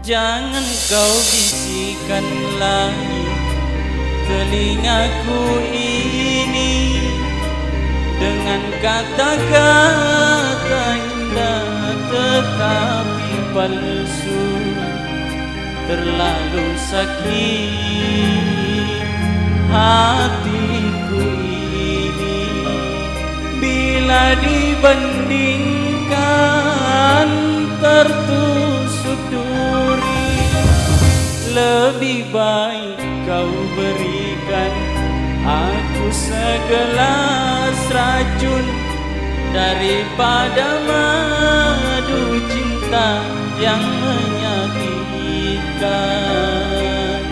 Jangan kau bisikan lagi telingaku ini dengan kata-kata indah tetapi palsu. Terlalu sakit hatiku ini bila dibandingkan tertusuk duri. Lebih baik kau berikan aku segelas racun daripada madu cinta yang menyakitkan.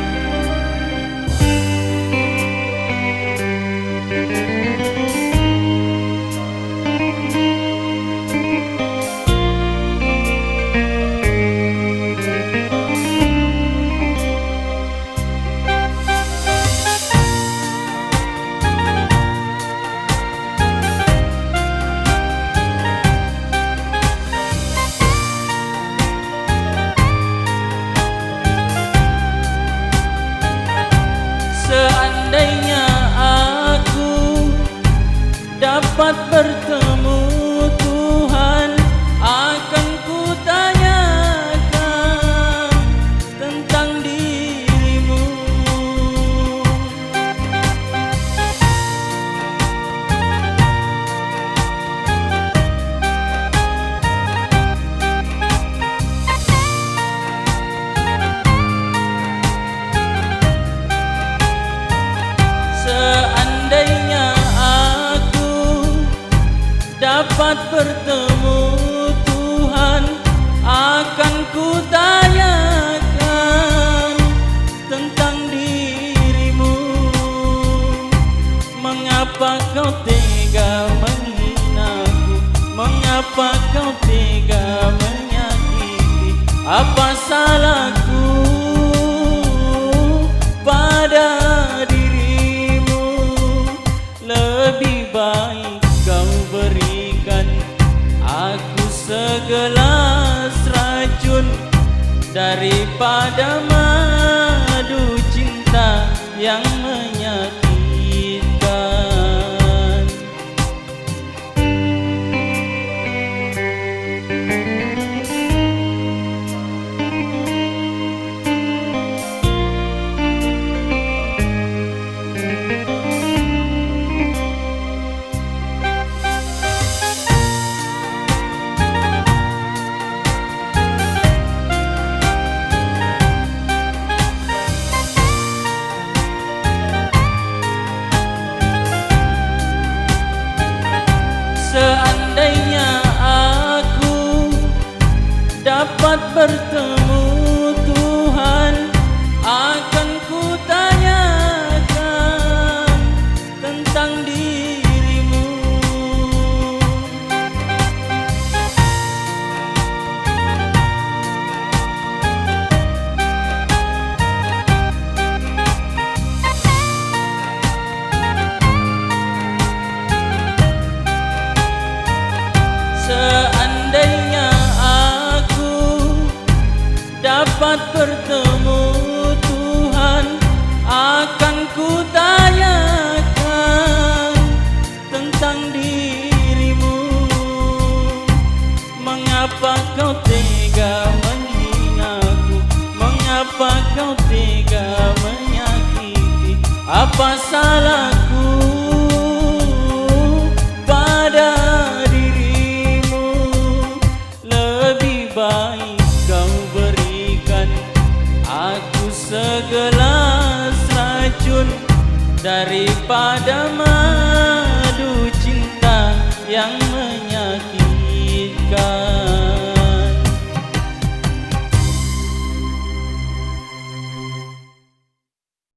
Seandainya aku dapat bertemu Tuhan, akan kutanyakan tentang dirimu. Seandainya aku dapat bertemu Tuhan, akan kutanyakan tentang dirimu. Mengapa kau tega menghinaku? Mengapa kau tega menyakiti? Apa salahku pada dirimu? Lebih baik kau berikan aku segelas racun daripada madu cinta yang menyakitkan. Seandainya aku dapat bertemu Tuhan, akan kutanyakan tentang dirimu. Seandainya aku dapat bertemu Tuhan, akan kutanyakan tentang dirimu. Mengapa kau tega menghinaku? Mengapa kau tega menyakiti? Apa salahku pada dirimu? Lebih baik kau berikan aku segelas racun daripada madu cinta yang